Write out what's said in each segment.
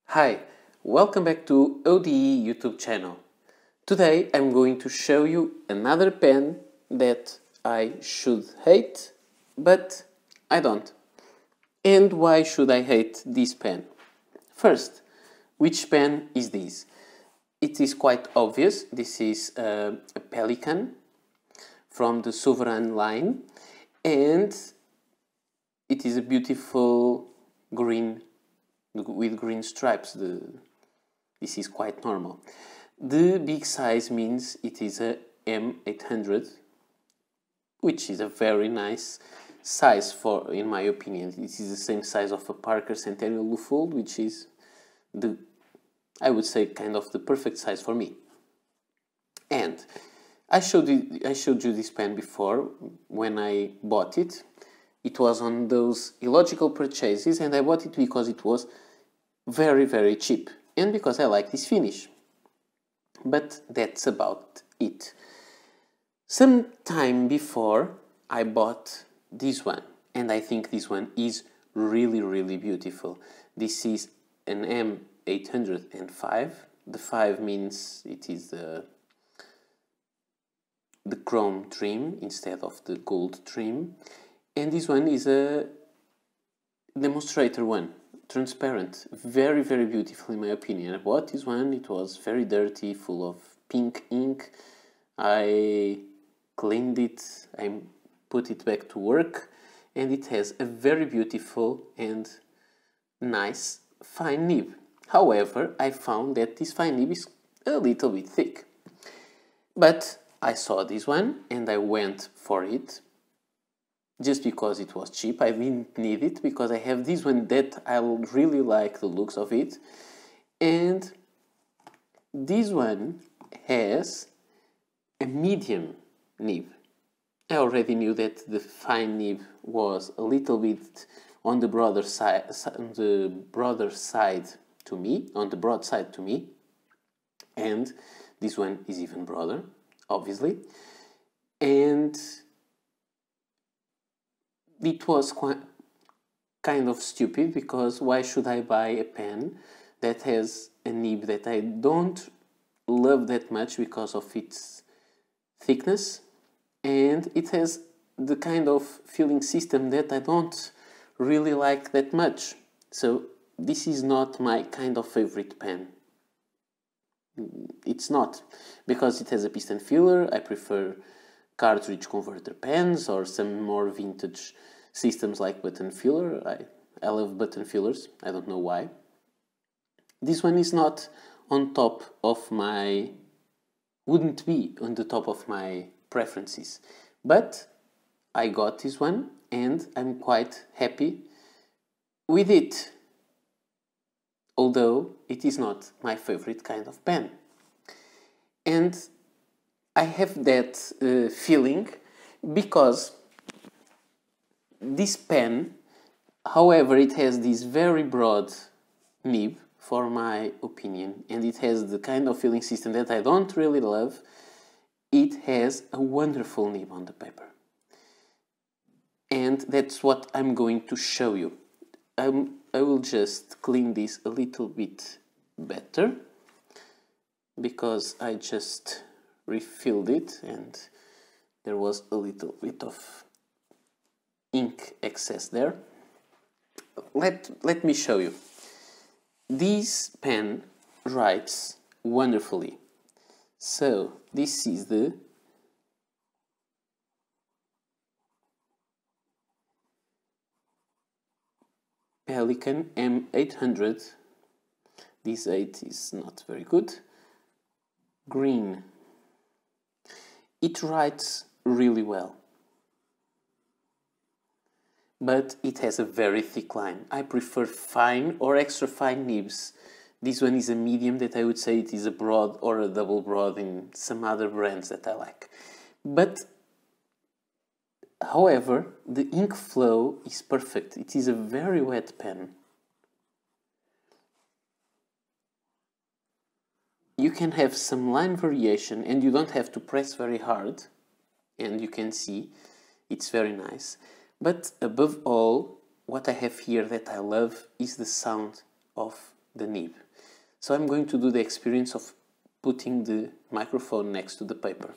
Hi, welcome back to ODE YouTube channel. Today I'm going to show you another pen that I should hate, but I don't. And why should I hate this pen? First, which pen is this? It is quite obvious. This is a Pelikan from the Sovereign line, and it is a beautiful green with green stripes. This is quite normal. The big size means it is a M800, which is a very nice size for, in my opinion. This is the same size of a Parker Centennial Lufold, which is I would say, kind of the perfect size for me. And I showed you this pen before when I bought it. It was on those illogical purchases, and I bought it because it was very, very cheap and because I like this finish. But that's about it. Some time before I bought this one, and I think this one is really, really beautiful. This is an M805. The 5 means it is the chrome trim instead of the gold trim. And this one is a demonstrator one, transparent, very, very beautiful in my opinion. I bought this one, it was very dirty, full of pink ink. I cleaned it, I put it back to work, and it has a very beautiful and nice fine nib. However, I found that this fine nib is a little bit thick. But I saw this one and I went for it. Just because it was cheap. I didn't need it because I have this one that I really like the looks of it. And this one has a medium nib. I already knew that the fine nib was a little bit on the broader side to me, on the broad side to me. And this one is even broader, obviously. And it was kind of stupid because why should I buy a pen that has a nib that I don't love that much because of its thickness, and it has the kind of filling system that I don't really like that much. So this is not my kind of favorite pen. It's not, because it has a piston filler. I prefer cartridge converter pens or some more vintage systems like button filler. I love button fillers, I don't know why. This one is not on top of my, wouldn't be on the top of my preferences. But I got this one and I'm quite happy with it. Although it is not my favorite kind of pen. And I have that feeling because this pen, however, it has this very broad nib, for my opinion, and it has the kind of filling system that I don't really love. It has a wonderful nib on the paper. And that's what I'm going to show you. I will just clean this a little bit better because I just refilled it and there was a little bit of ink excess there. Let me show you. This pen writes wonderfully. So this is the Pelikan M800. This 8 is not very good. Green. It writes really well, but it has a very thick line. I prefer fine or extra fine nibs. This one is a medium that I would say it is a broad or a double broad in some other brands that I like. But however, the ink flow is perfect. It is a very wet pen. You can have some line variation and you don't have to press very hard, and you can see it's very nice. But above all, what I have here that I love is the sound of the nib. So I'm going to do the experience of putting the microphone next to the paper.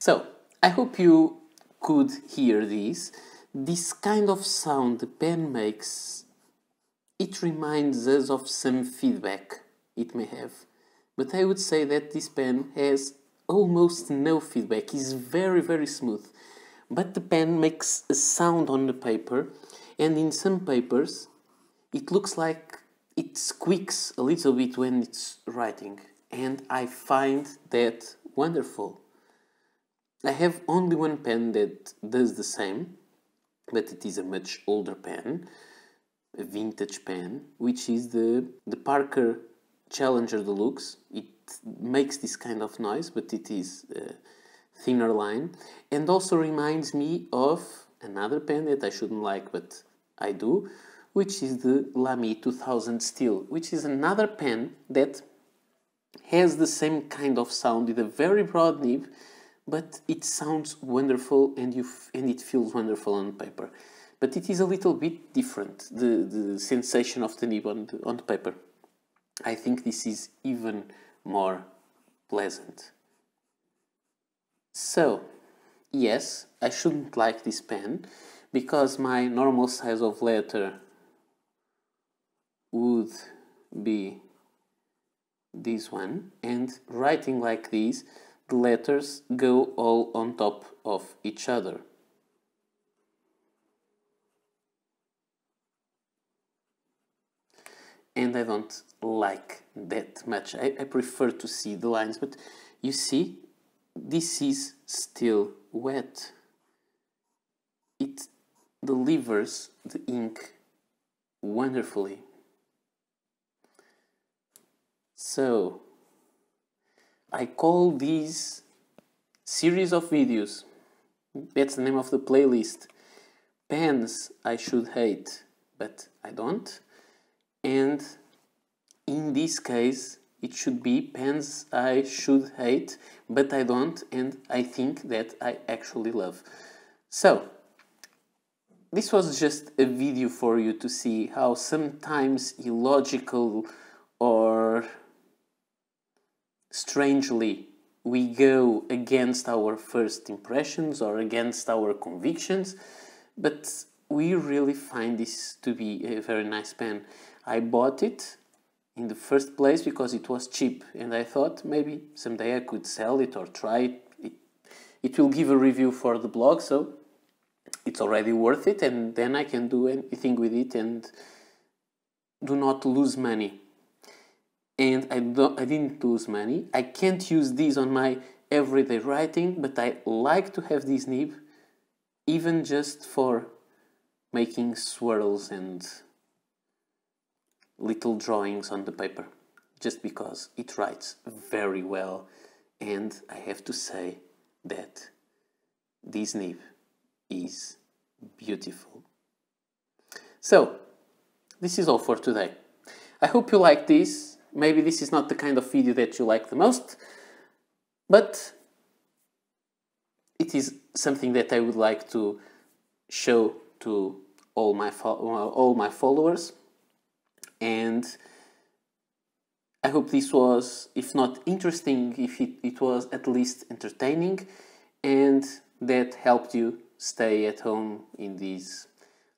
So, I hope you could hear this. This kind of sound the pen makes, it reminds us of some feedback it may have. But I would say that this pen has almost no feedback. It's very, very smooth. But the pen makes a sound on the paper, and in some papers it looks like it squeaks a little bit when it's writing. And I find that wonderful. I have only one pen that does the same, but it is a much older pen, a vintage pen, which is the Parker Challenger Deluxe. It makes this kind of noise, but it is a thinner line, and also reminds me of another pen that I shouldn't like, but I do, which is the Lamy 2000 Steel, which is another pen that has the same kind of sound with a very broad nib, but it sounds wonderful and it feels wonderful on paper. But it is a little bit different, the sensation of the nib on the paper. I think this is even more pleasant. So, yes, I shouldn't like this pen, because my normal size of letter would be this one, and writing like this, the letters go all on top of each other. And I don't like that much. I prefer to see the lines, but you see, this is still wet. It delivers the ink wonderfully. So, I call these series of videos, that's the name of the playlist, Pens I Should Hate, but I don't. And in this case, it should be pens I should hate, but I don't, and I think that I actually love. So, this was just a video for you to see how sometimes illogical or strangely we go against our first impressions or against our convictions, but we really find this to be a very nice pen. I bought it in the first place because it was cheap, and I thought maybe someday I could sell it or try it. It will give a review for the blog, so it's already worth it, and then I can do anything with it and do not lose money. And I didn't lose money. I can't use these on my everyday writing, but I like to have this nib even just for making swirls and little drawings on the paper, just because it writes very well, and I have to say that this nib is beautiful. So, this is all for today. I hope you like this. Maybe this is not the kind of video that you like the most, but it is something that I would like to show to all my followers, and I hope this was, if not interesting, if it was at least entertaining, and that helped you stay at home in these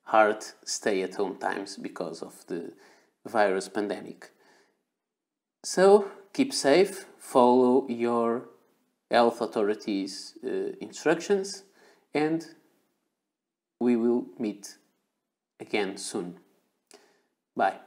hard stay-at-home times because of the virus pandemic. So, keep safe, follow your health authorities' instructions, and we will meet again soon. Bye.